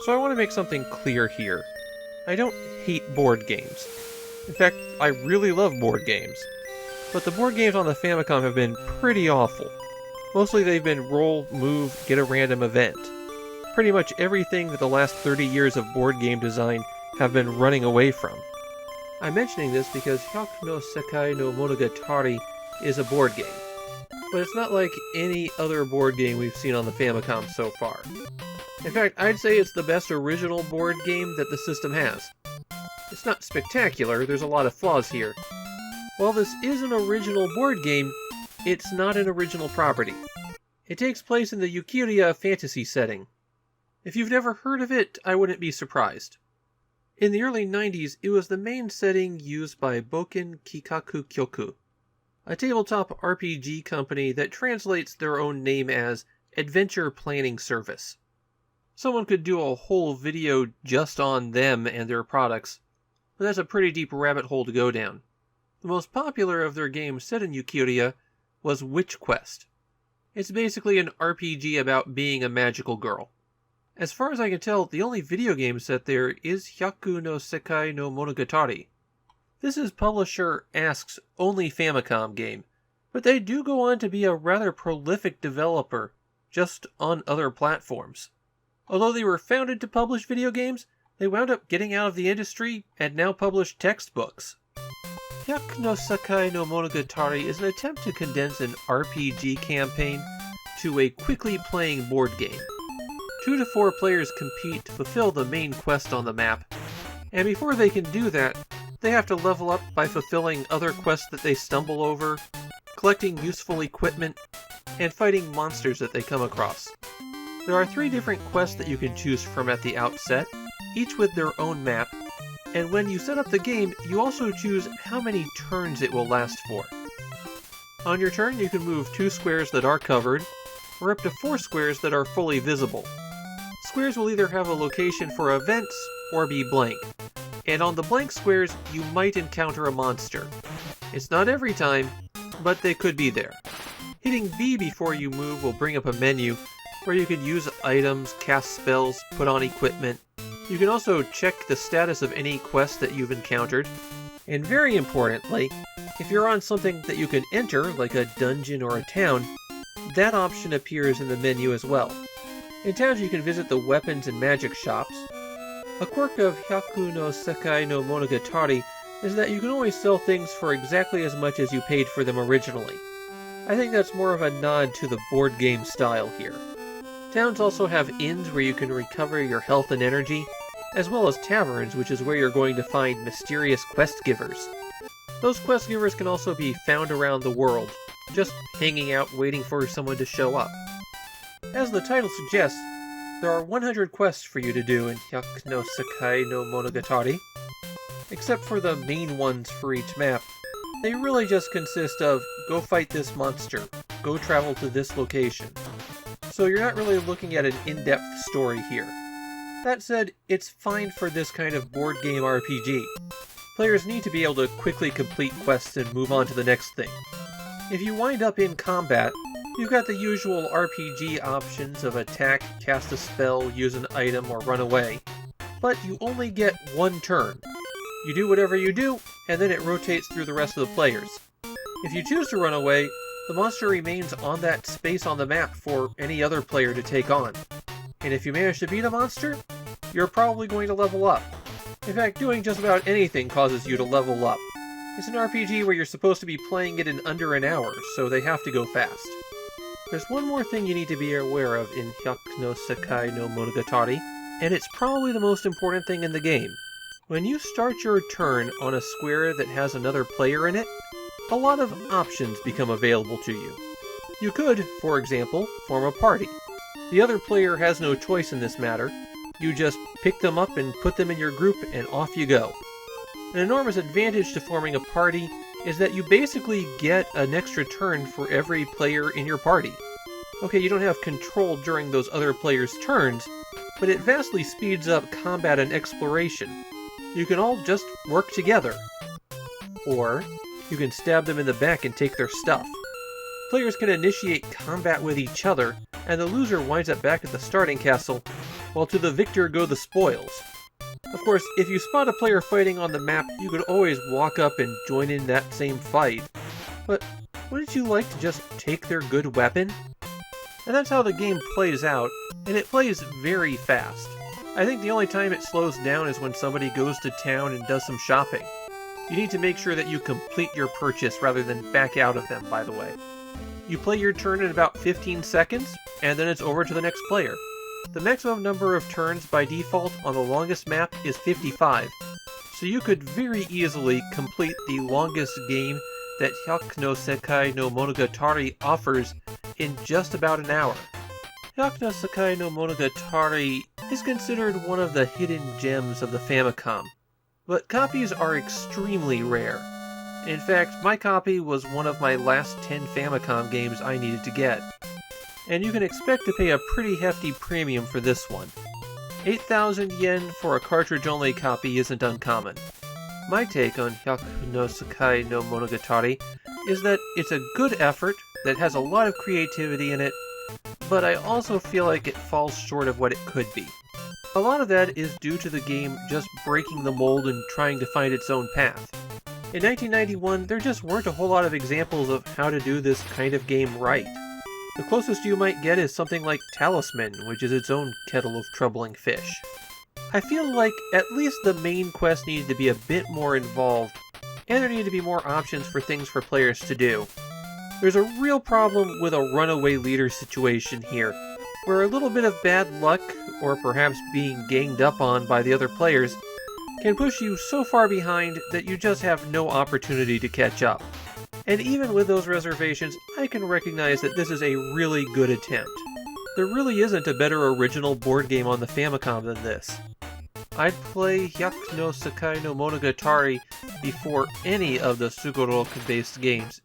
So I want to make something clear here. I don't hate board games. In fact, I really love board games. But the board games on the Famicom have been pretty awful. Mostly they've been roll, move, get a random event. Pretty much everything that the last 30 years of board game design have been running away from. I'm mentioning this because Hyaku no Sekai no Monogatari is a board game. But it's not like any other board game we've seen on the Famicom so far. In fact, I'd say it's the best original board game that the system has. It's not spectacular, there's a lot of flaws here. While this is an original board game, it's not an original property. It takes place in the Yukirya fantasy setting. If you've never heard of it, I wouldn't be surprised. In the early 90s, it was the main setting used by Boken Kikaku Kyoku, a tabletop RPG company that translates their own name as Adventure Planning Service. Someone could do a whole video just on them and their products, but that's a pretty deep rabbit hole to go down. The most popular of their games set in Yukirya was Witch Quest. It's basically an RPG about being a magical girl. As far as I can tell, the only video game set there is Hyaku no Sekai no Monogatari. This is publisher Ask's only Famicom game, but they do go on to be a rather prolific developer, just on other platforms. Although they were founded to publish video games, they wound up getting out of the industry and now publish textbooks. Hyaku no Sekai no Monogatari is an attempt to condense an RPG campaign to a quickly playing board game. 2 to 4 players compete to fulfill the main quest on the map, and before they can do that, they have to level up by fulfilling other quests that they stumble over, collecting useful equipment, and fighting monsters that they come across. There are 3 different quests that you can choose from at the outset, each with their own map, and when you set up the game, you also choose how many turns it will last for. On your turn, you can move 2 squares that are covered, or up to 4 squares that are fully visible. Squares will either have a location for events, or be blank. And on the blank squares, you might encounter a monster. It's not every time, but they could be there. Hitting B before you move will bring up a menu, where you can use items, cast spells, put on equipment. You can also check the status of any quest that you've encountered. And very importantly, if you're on something that you can enter, like a dungeon or a town, that option appears in the menu as well. In towns you can visit the weapons and magic shops. A quirk of Hyaku no Sekai no Monogatari is that you can always sell things for exactly as much as you paid for them originally. I think that's more of a nod to the board game style here. Towns also have inns where you can recover your health and energy, as well as taverns, which is where you're going to find mysterious quest givers. Those quest givers can also be found around the world, just hanging out waiting for someone to show up. As the title suggests, there are 100 quests for you to do in Hyaku no Sekai no Monogatari. Except for the main ones for each map, they really just consist of go fight this monster, go travel to this location. So you're not really looking at an in-depth story here. That said, it's fine for this kind of board game RPG. Players need to be able to quickly complete quests and move on to the next thing. If you wind up in combat, you've got the usual RPG options of attack, cast a spell, use an item, or run away. But you only get 1 turn. You do whatever you do, and then it rotates through the rest of the players. If you choose to run away, the monster remains on that space on the map for any other player to take on. And if you manage to beat a monster, you're probably going to level up. In fact, doing just about anything causes you to level up. It's an RPG where you're supposed to be playing it in under an hour, so they have to go fast. There's one more thing you need to be aware of in Hyaku no Sekai no Monogatari, and it's probably the most important thing in the game. When you start your turn on a square that has another player in it, a lot of options become available to you. You could, for example, form a party. The other player has no choice in this matter. You just pick them up and put them in your group and off you go. An enormous advantage to forming a party is that you basically get an extra turn for every player in your party. Okay, you don't have control during those other players' turns, but it vastly speeds up combat and exploration. You can all just work together. Or you can stab them in the back and take their stuff. Players can initiate combat with each other, and the loser winds up back at the starting castle, while to the victor go the spoils. Of course, if you spot a player fighting on the map, you could always walk up and join in that same fight. But wouldn't you like to just take their good weapon? And that's how the game plays out, and it plays very fast. I think the only time it slows down is when somebody goes to town and does some shopping. You need to make sure that you complete your purchase rather than back out of them, by the way. You play your turn in about 15 seconds, and then it's over to the next player. The maximum number of turns by default on the longest map is 55, so you could very easily complete the longest game that Hyaku no Sekai no Monogatari offers in just about an hour. Hyaku no Sekai no Monogatari is considered one of the hidden gems of the Famicom, but copies are extremely rare. In fact, my copy was one of my last 10 Famicom games I needed to get, and you can expect to pay a pretty hefty premium for this one. 8,000 yen for a cartridge-only copy isn't uncommon. My take on Hyaku no Sekai no Monogatari is that it's a good effort that has a lot of creativity in it, but I also feel like it falls short of what it could be. A lot of that is due to the game just breaking the mold and trying to find its own path. In 1991, there just weren't a whole lot of examples of how to do this kind of game right. The closest you might get is something like Talisman, which is its own kettle of troubling fish. I feel like at least the main quest needed to be a bit more involved, and there needed to be more options for things for players to do. There's a real problem with a runaway leader situation here, where a little bit of bad luck, or perhaps being ganged up on by the other players, can push you so far behind that you just have no opportunity to catch up. And even with those reservations, I can recognize that this is a really good attempt. There really isn't a better original board game on the Famicom than this. I'd play Hyaku no Sekai no Monogatari before any of the Sugoroku-based games,